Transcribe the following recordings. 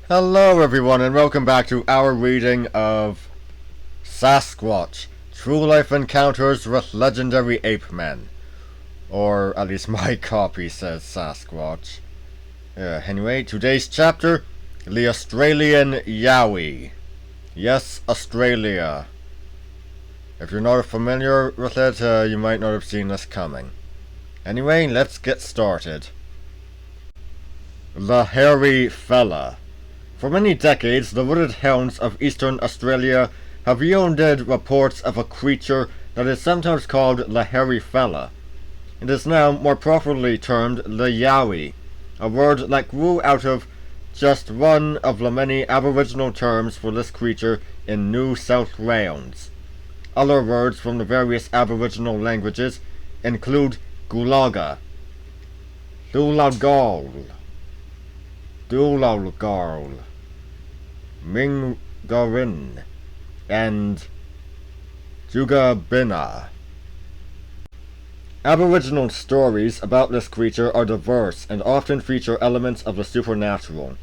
Hello everyone and welcome back to our reading of Sasquatch, True Life Encounters with Legendary Ape Men. Or at least my copy says Sasquatch. Anyway, today's chapter, the Australian Yowie. Yes, Australia. If you're not familiar with it, you might not have seen this coming. Anyway, let's get started. The Hairy Fella. For many decades, the wooded hounds of eastern Australia have yielded reports of a creature that is sometimes called the Hairy Fella. It is now more properly termed the Yowie, a word that grew out of just one of the many Aboriginal terms for this creature in New South Wales. Other words from the various Aboriginal languages include Gulaga, Dulagal, Dulagal, Mingarin, and Jugabina. Aboriginal stories about this creature are diverse and often feature elements of the supernatural.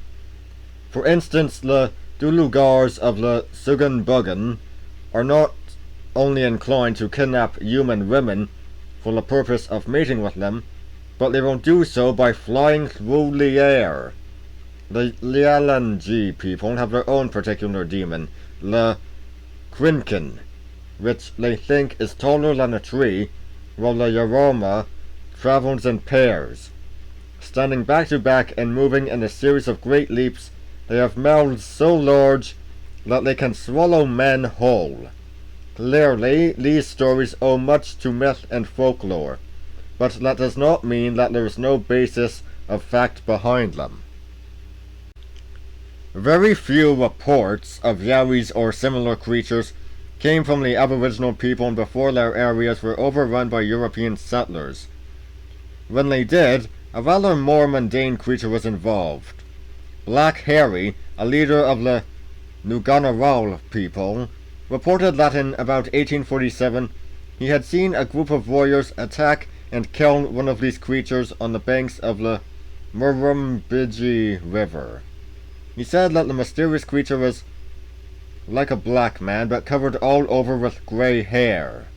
For instance, the Dulugars of the Sugunbugan are not only inclined to kidnap human women for the purpose of mating with them, but they will do so by flying through the air. The Lialanji people have their own particular demon, the Quinkin, which they think is taller than a tree, while the Yaroma travels in pairs. Standing back to back and moving in a series of great leaps, they have mouths so large that they can swallow men whole. Clearly, these stories owe much to myth and folklore, but that does not mean that there is no basis of fact behind them. Very few reports of Yowies or similar creatures came from the Aboriginal people before their areas were overrun by European settlers. When they did, a rather more mundane creature was involved. Black Harry, a leader of the Nganaral people, reported that in about 1847 he had seen a group of warriors attack and kill one of these creatures on the banks of the Murrumbidgee River. He said that the mysterious creature was like a black man, but covered all over with grey hair.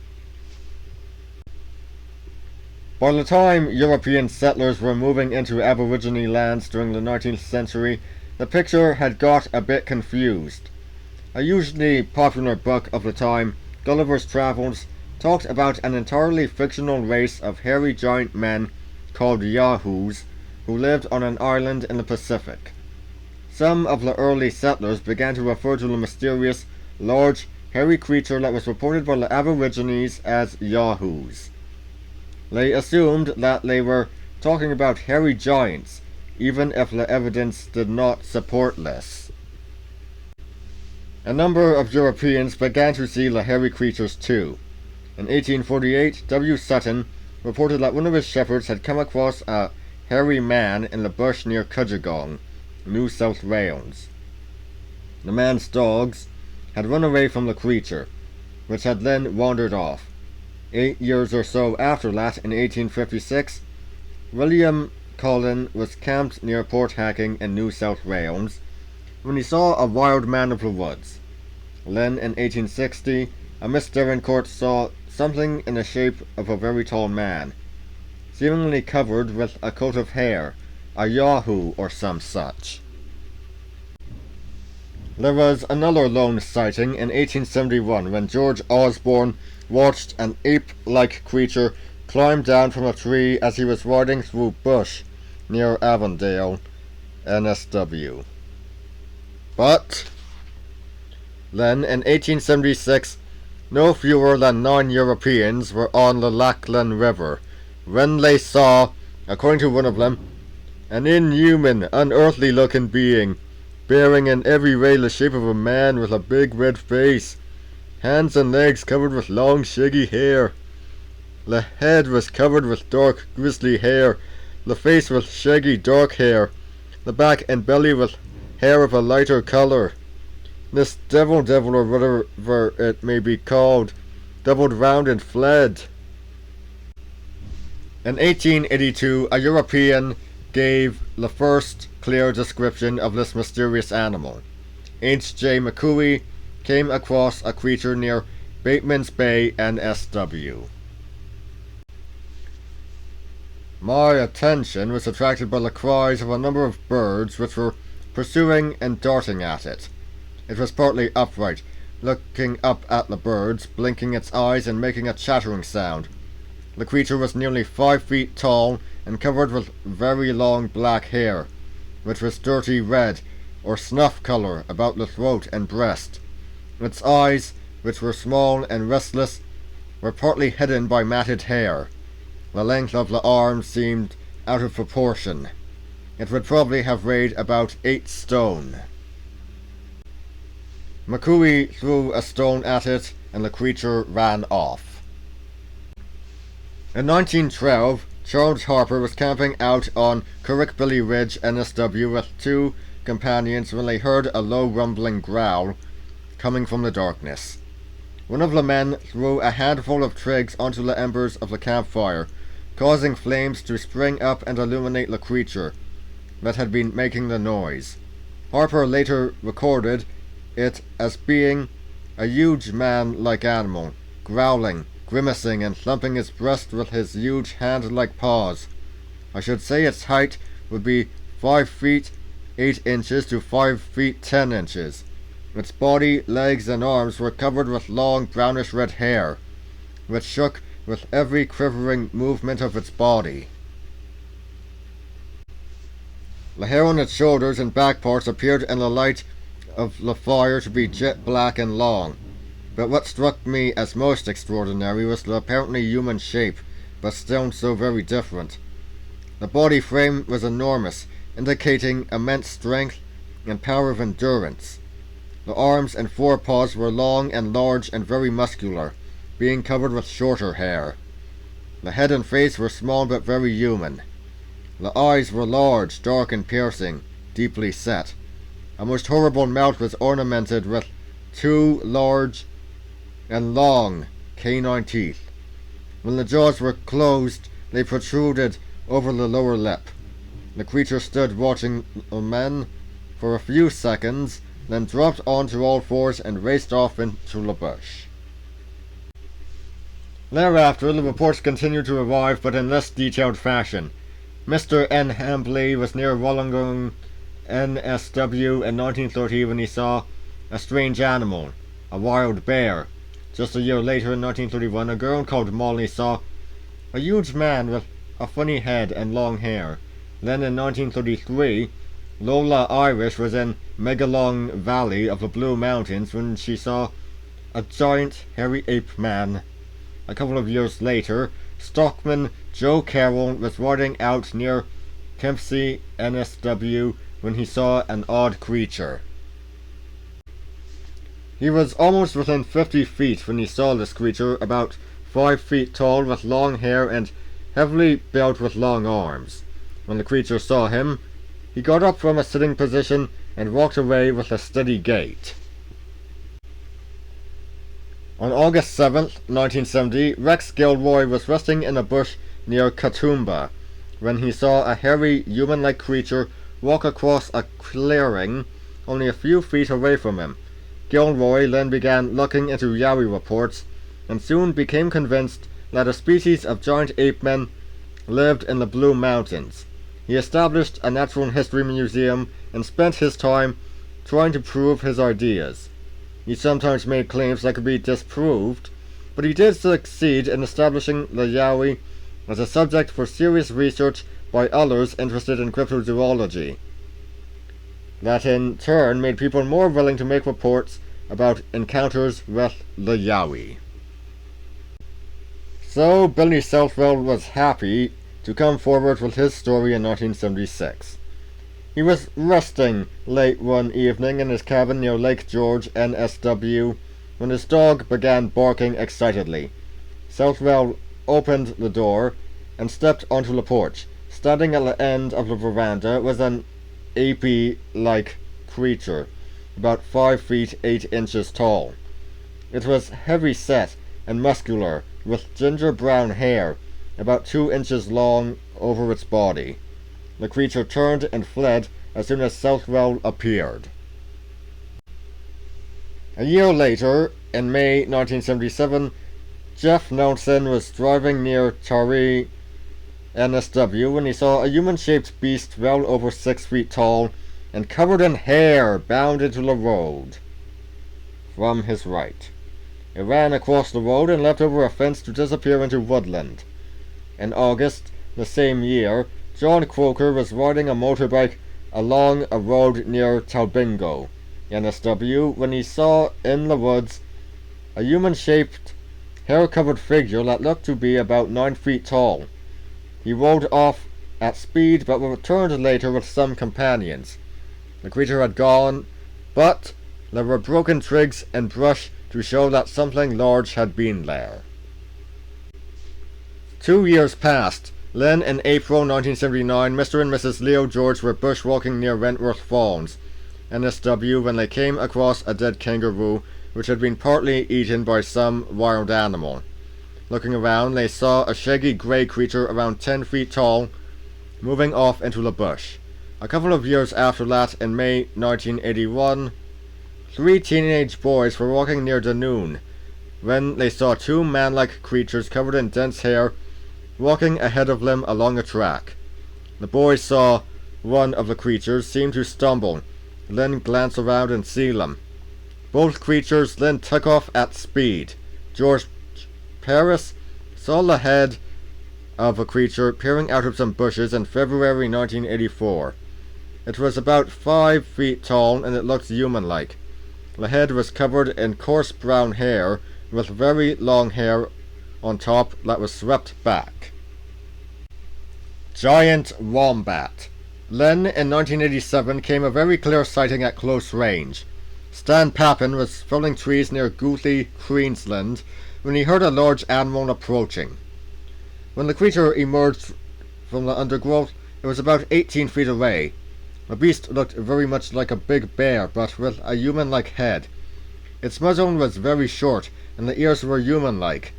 By the time European settlers were moving into Aborigine lands during the 19th century, the picture had got a bit confused. A hugely popular book of the time, Gulliver's Travels, talked about an entirely fictional race of hairy giant men called Yahoos who lived on an island in the Pacific. Some of the early settlers began to refer to the mysterious, large, hairy creature that was reported by the Aborigines as Yahoos. They assumed that they were talking about hairy giants, even if the evidence did not support this. A number of Europeans began to see the hairy creatures too. In 1848, W. Sutton reported that one of his shepherds had come across a hairy man in the bush near Cudgegong, New South Wales. The man's dogs had run away from the creature, which had then wandered off. 8 years or so after that, in 1856, William Cullen was camped near Port Hacking in New South Wales when he saw a wild man of the woods. Then, in 1860, a Miss Derincourt saw something in the shape of a very tall man, seemingly covered with a coat of hair, a Yahoo or some such. There was another lone sighting in 1871 when George Osborne watched an ape-like creature climb down from a tree as he was riding through bush near Avondale, NSW. But then, in 1876, no fewer than 9 Europeans were on the Lachlan River when they saw, according to one of them, an inhuman, unearthly-looking being, bearing in every way the shape of a man with a big red face, hands and legs covered with long shaggy hair. The head was covered with dark grizzly hair, the face with shaggy dark hair, the back and belly with hair of a lighter colour. This devil or whatever it may be called, doubled round and fled. In 1882, a European gave the first clear description of this mysterious animal. H.J. McCooey came across a creature near Bateman's Bay, NSW. My attention was attracted by the cries of a number of birds which were pursuing and darting at it. It was partly upright, looking up at the birds, blinking its eyes and making a chattering sound. The creature was nearly 5 feet tall and covered with very long black hair, which was dirty red or snuff colour about the throat and breast. Its eyes, which were small and restless, were partly hidden by matted hair. The length of the arms seemed out of proportion. It would probably have weighed about 8 stone. McCooey threw a stone at it and the creature ran off. In 1912, Charles Harper was camping out on Currickbilly Ridge, NSW, with 2 companions when they heard a low rumbling growl coming from the darkness. One of the men threw a handful of twigs onto the embers of the campfire, causing flames to spring up and illuminate the creature that had been making the noise. Harper later recorded it as being a huge man-like animal, growling, grimacing and thumping his breast with his huge hand-like paws. I should say its height would be 5 feet 8 inches to 5 feet 10 inches. Its body, legs and arms were covered with long brownish-red hair, which shook with every quivering movement of its body. The hair on its shoulders and back parts appeared in the light of the fire to be jet black and long, but what struck me as most extraordinary was the apparently human shape, but still so very different. The body frame was enormous, indicating immense strength and power of endurance. The arms and forepaws were long and large and very muscular, being covered with shorter hair. The head and face were small but very human. The eyes were large, dark and piercing, deeply set. A most horrible mouth was ornamented with 2 large and long canine teeth. When the jaws were closed, they protruded over the lower lip. The creature stood watching the men for a few seconds, then dropped onto all fours and raced off into the bush. Thereafter, the reports continued to arrive, but in less detailed fashion. Mr. N. Hambley was near Wollongong, NSW, in 1930 when he saw a strange animal, a wild bear. Just a year later, in 1931, a girl called Molly saw a huge man with a funny head and long hair. Then in 1933, Lola Irish was in Megalong Valley of the Blue Mountains when she saw a giant hairy ape man. A couple of years later, stockman Joe Carroll was riding out near Kempsey, NSW, when he saw an odd creature. He was almost within 50 feet when he saw this creature, about 5 feet tall with long hair and heavily built with long arms. When the creature saw him, he got up from a sitting position and walked away with a steady gait. On August 7th, 1970, Rex Gilroy was resting in a bush near Katoomba when he saw a hairy, human-like creature walk across a clearing only a few feet away from him. Gilroy then began looking into Yowie reports and soon became convinced that a species of giant ape-men lived in the Blue Mountains. He established a natural history museum and spent his time trying to prove his ideas. He sometimes made claims that could be disproved, but he did succeed in establishing the Yowie as a subject for serious research by others interested in cryptozoology. That in turn made people more willing to make reports about encounters with the Yowie. So Billy Southwell was happy to come forward with his story in 1976. He was resting late one evening in his cabin near Lake George, NSW, when his dog began barking excitedly. Southwell opened the door and stepped onto the porch. Standing at the end of the veranda was an apey-like creature, about 5 feet 8 inches tall. It was heavy-set and muscular, with ginger-brown hair, about 2 inches long over its body. The creature turned and fled as soon as Southwell appeared. A year later, in May 1977, Jeff Nelson was driving near Torrey, NSW, when he saw a human-shaped beast well over 6 feet tall and covered in hair bound into the road from his right. It ran across the road and leapt over a fence to disappear into woodland. In August the same year, John Croker was riding a motorbike along a road near Talbingo, NSW, when he saw in the woods a human-shaped, hair-covered figure that looked to be about 9 feet tall. He rode off at speed but returned later with some companions. The creature had gone, but there were broken twigs and brush to show that something large had been there. 2 years passed. Then, in April 1979, Mr. and Mrs. Leo George were bushwalking near Wentworth Falls, NSW, when they came across a dead kangaroo which had been partly eaten by some wild animal. Looking around, they saw a shaggy grey creature around 10 feet tall moving off into the bush. A couple of years after that, in May 1981, 3 teenage boys were walking near Dunoon when they saw 2 man-like creatures covered in dense hair walking ahead of them along a track. The boys saw one of the creatures seem to stumble, then glance around and see them. Both creatures then took off at speed. George Paris saw the head of a creature peering out of some bushes in February 1984. It was about 5 feet tall and it looked human-like. The head was covered in coarse brown hair with very long hair on top that was swept back. Giant wombat. Then, in 1987, came a very clear sighting at close range. Stan Pappen was felling trees near Goothy, Queensland, when he heard a large animal approaching. When the creature emerged from the undergrowth, it was about 18 feet away. The beast looked very much like a big bear, but with a human-like head. Its muzzle was very short, and the ears were human-like.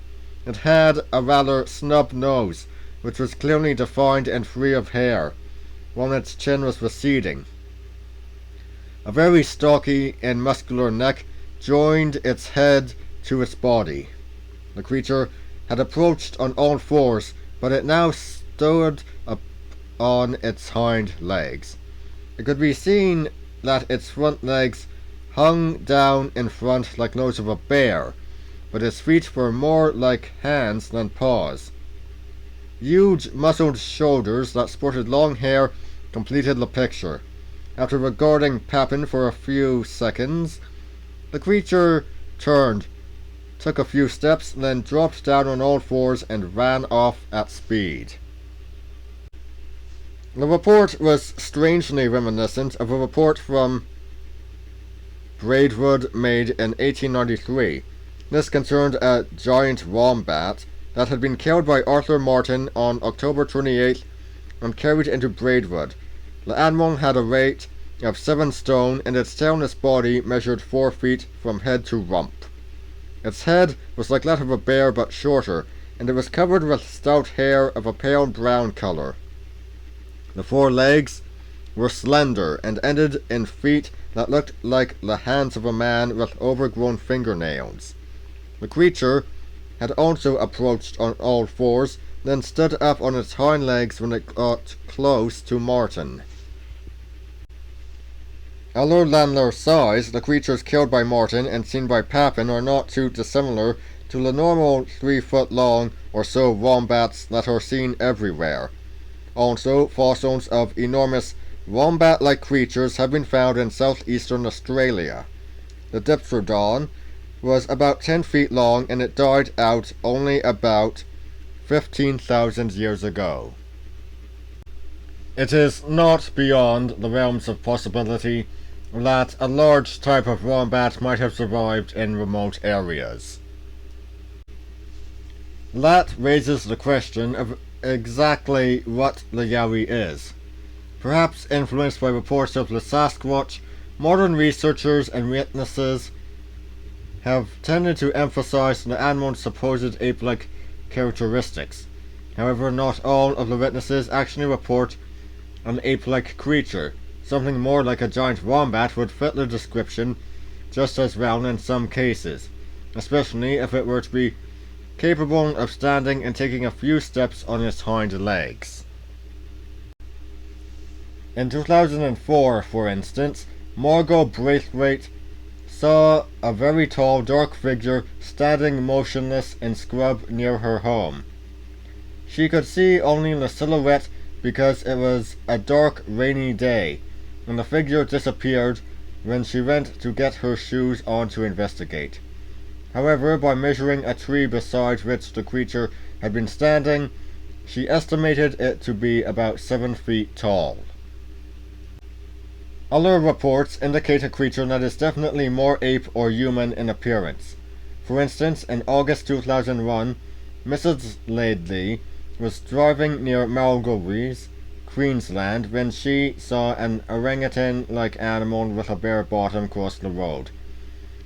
It had a rather snub nose, which was clearly defined and free of hair, while its chin was receding. A very stocky and muscular neck joined its head to its body. The creature had approached on all fours, but it now stood up on its hind legs. It could be seen that its front legs hung down in front like those of a bear, but its feet were more like hands than paws. Huge muscled shoulders that sported long hair completed the picture. After regarding Pappen for a few seconds, the creature turned, took a few steps, then dropped down on all fours and ran off at speed. The report was strangely reminiscent of a report from Braidwood made in 1893. This concerned a giant wombat that had been killed by Arthur Martin on October 28th and carried into Braidwood. The animal had a weight of 7 stone and its tailless body measured 4 feet from head to rump. Its head was like that of a bear but shorter, and it was covered with stout hair of a pale brown colour. The 4 legs were slender and ended in feet that looked like the hands of a man with overgrown fingernails. The creature had also approached on all fours, then stood up on its hind legs when it got close to Martin. Other than their size, the creatures killed by Martin and seen by Pappen are not too dissimilar to the normal 3-foot-long or so wombats that are seen everywhere. Also, fossils of enormous wombat-like creatures have been found in southeastern Australia. The Dipterodon was about 10 feet long and it died out only about 15,000 years ago. It is not beyond the realms of possibility that a large type of wombat might have survived in remote areas. That raises the question of exactly what the Yowie is. Perhaps influenced by reports of the Sasquatch, modern researchers and witnesses have tended to emphasize the animal's supposed ape-like characteristics. However, not all of the witnesses actually report an ape-like creature. something more like a giant wombat would fit the description just as well in some cases, especially if it were to be capable of standing and taking a few steps on its hind legs. In 2004, for instance, Margot Braithwaite saw a very tall, dark figure standing motionless in scrub near her home. She could see only the silhouette because it was a dark, rainy day, and the figure disappeared when she went to get her shoes on to investigate. However, by measuring a tree beside which the creature had been standing, she estimated it to be about 7 feet tall. Other reports indicate a creature that is definitely more ape or human in appearance. For instance, in August 2001, Mrs. Laidley was driving near Malgories, Queensland, when she saw an orangutan-like animal with a bare bottom cross the road.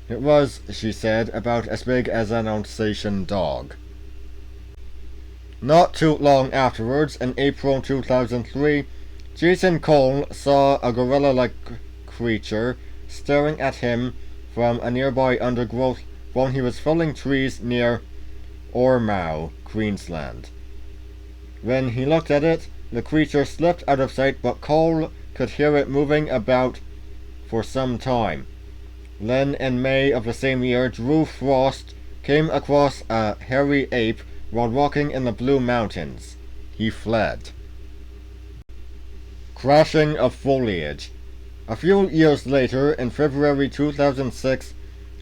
It was, she said, about as big as an Alsatian dog. Not too long afterwards, in April 2003, Jason Cole saw a gorilla-like creature staring at him from a nearby undergrowth while he was felling trees near Ormeau, Queensland. When he looked at it, the creature slipped out of sight, but Cole could hear it moving about for some time. Then, in May of the same year, Drew Frost came across a hairy ape while walking in the Blue Mountains. He fled. Crashing of foliage. A few years later, in February 2006,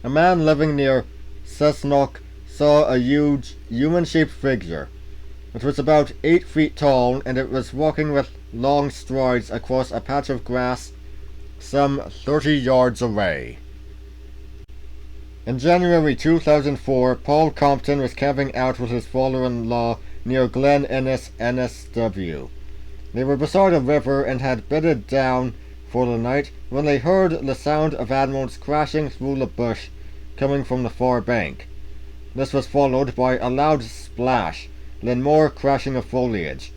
a man living near Sasquatch saw a huge, human-shaped figure. It was about 8 feet tall, and it was walking with long strides across a patch of grass some 30 yards away. In January 2004, Paul Compton was camping out with his father-in-law near Glen Innes, NSW. They were beside a river and had bedded down for the night when they heard the sound of animals crashing through the bush coming from the far bank. This was followed by a loud splash, then more crashing of foliage.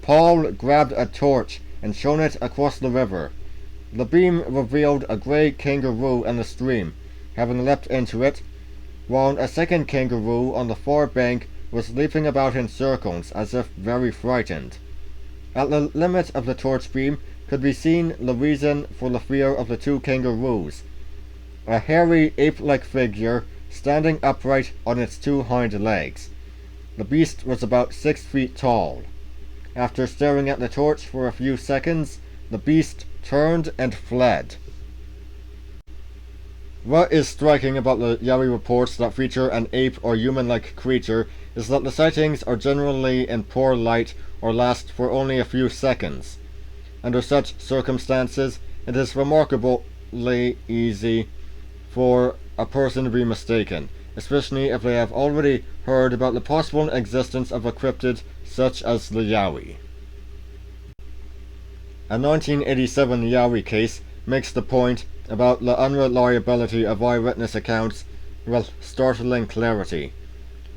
Paul grabbed a torch and shone it across the river. The beam revealed a grey kangaroo in the stream, having leapt into it, while a second kangaroo on the far bank was leaping about in circles as if very frightened. At the limit of the torch beam could be seen the reason for the fear of the two kangaroos: a hairy ape-like figure standing upright on its two hind legs. The beast was about 6 feet tall. After staring at the torch for a few seconds, the beast turned and fled. What is striking about the Yowie reports that feature an ape or human-like creature is that the sightings are generally in poor light or last for only a few seconds. Under such circumstances, it is remarkably easy for a person to be mistaken, especially if they have already heard about the possible existence of a cryptid such as the Yowie. A 1987 Yowie case makes the point about the unreliability of eyewitness accounts with startling clarity.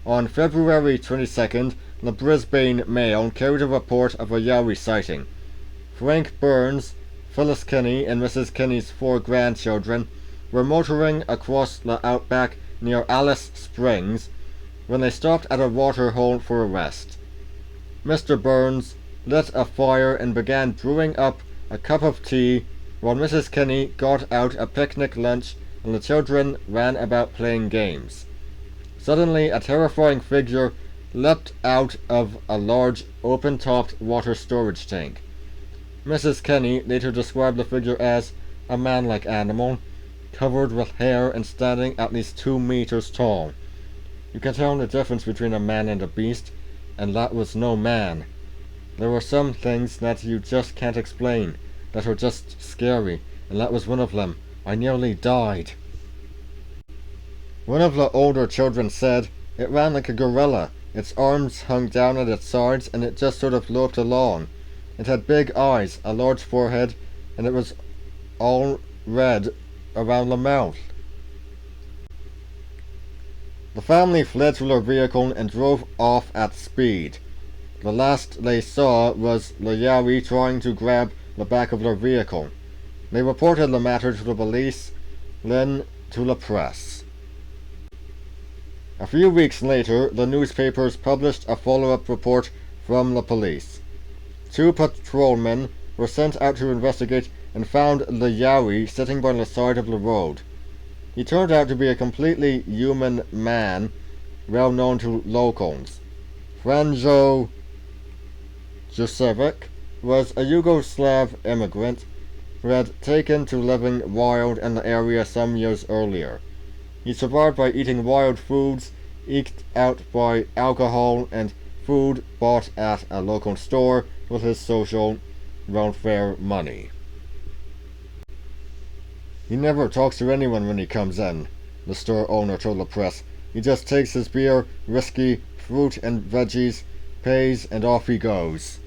On February 22nd, the Brisbane Mail carried a report of a Yowie sighting. Frank Burns, Phyllis Kinney, and Mrs. Kinney's 4 grandchildren were motoring across the outback near Alice Springs when they stopped at a water hole for a rest. Mr. Burns lit a fire and began brewing up a cup of tea while Mrs. Kinney got out a picnic lunch and the children ran about playing games. Suddenly, a terrifying figure leapt out of a large, open-topped water storage tank. Mrs. Kinney later described the figure as a man-like animal, covered with hair and standing at least 2 meters tall. You can tell the difference between a man and a beast, and that was no man. There were some things that you just can't explain, that are just scary, and that was one of them. I nearly died. One of the older children said, "It ran like a gorilla. Its arms hung down at its sides, and it just sort of loped along. It had big eyes, a large forehead, and it was all red around the mouth." The family fled to their vehicle and drove off at speed. The last they saw was the Yowie trying to grab the back of their vehicle. They reported the matter to the police, then to the press. A few weeks later, the newspapers published a follow-up report from the police. 2 patrolmen were sent out to investigate and found the Yowie sitting by the side of the road. He turned out to be a completely human man, well known to locals. Franjo Jusevic was a Yugoslav immigrant who had taken to living wild in the area some years earlier. He survived by eating wild foods, eked out by alcohol and food bought at a local store with his social welfare money. He never talks to anyone when he comes in, the store owner told the press. He just takes his beer, whiskey, fruit and veggies, pays, and off he goes.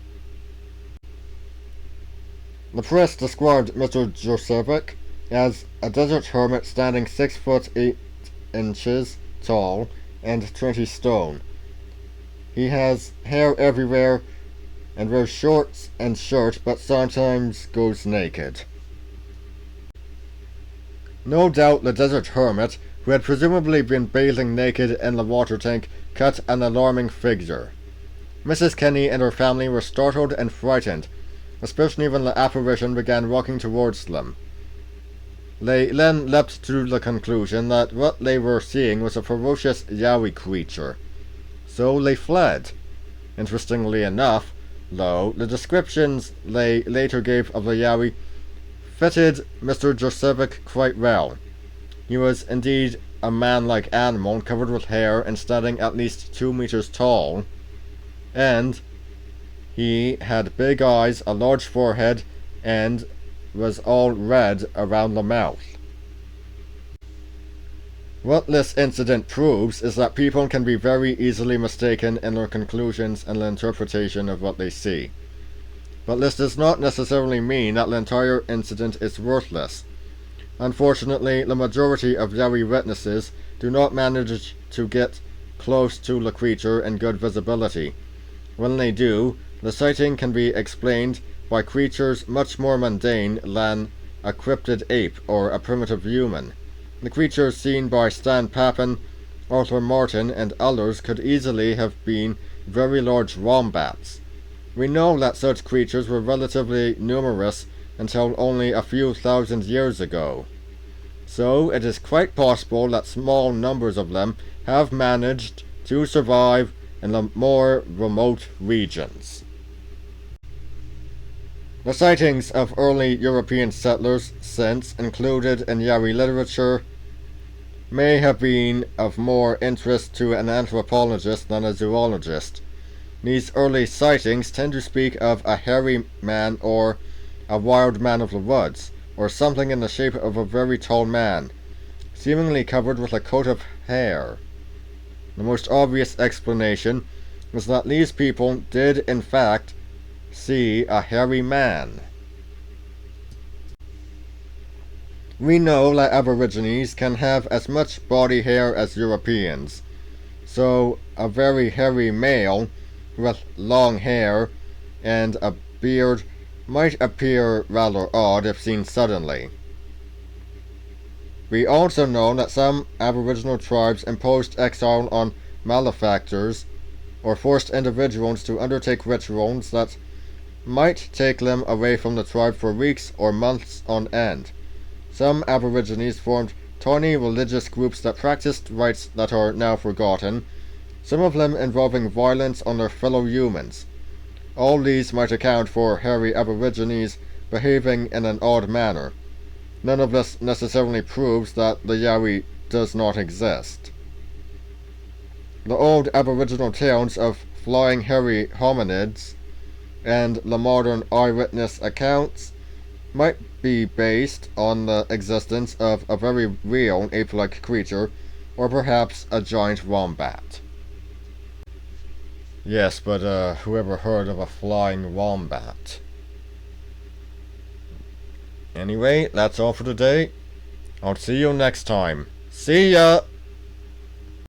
The press described Mr. Jusevic as a desert hermit standing 6 foot 8 inches tall and 20 stone. He has hair everywhere and wears shorts and shirt, but sometimes goes naked. No doubt the desert hermit, who had presumably been bathing naked in the water tank, cut an alarming figure. Mrs. Kenny and her family were startled and frightened, especially when the apparition began walking towards them. They then leapt to the conclusion that what they were seeing was a ferocious Yowie creature. So they fled. Interestingly enough, though, the descriptions they later gave of the Yowie fitted Mr. Jusevic quite well. He was indeed a man-like animal covered with hair and standing at least 2 meters tall, and he had big eyes, a large forehead, and was all red around the mouth. What this incident proves is that people can be very easily mistaken in their conclusions and the interpretation of what they see. But this does not necessarily mean that the entire incident is worthless. Unfortunately, the majority of Yowie witnesses do not manage to get close to the creature in good visibility. When they do, the sighting can be explained by creatures much more mundane than a cryptid ape or a primitive human. The creatures seen by Stan Papin, Arthur Martin, and others could easily have been very large wombats. We know that such creatures were relatively numerous until only a few thousand years ago. So it is quite possible that small numbers of them have managed to survive in the more remote regions. The sightings of early European settlers since included in Yowie literature may have been of more interest to an anthropologist than a zoologist. These early sightings tend to speak of a hairy man or a wild man of the woods, or something in the shape of a very tall man, seemingly covered with a coat of hair. The most obvious explanation is that these people did in fact see a hairy man. We know that Aborigines can have as much body hair as Europeans, so a very hairy male with long hair and a beard might appear rather odd if seen suddenly. We also know that some Aboriginal tribes imposed exile on malefactors or forced individuals to undertake rituals that might take them away from the tribe for weeks or months on end. Some Aborigines formed tiny religious groups that practiced rites that are now forgotten, some of them involving violence on their fellow humans. All these might account for hairy Aborigines behaving in an odd manner. None of this necessarily proves that the Yowie does not exist. The old Aboriginal tales of flying hairy hominids and the modern eyewitness accounts might be based on the existence of a very real ape-like creature, or perhaps a giant wombat. Yes, but who ever heard of a flying wombat? Anyway, that's all for today. I'll see you next time. See ya!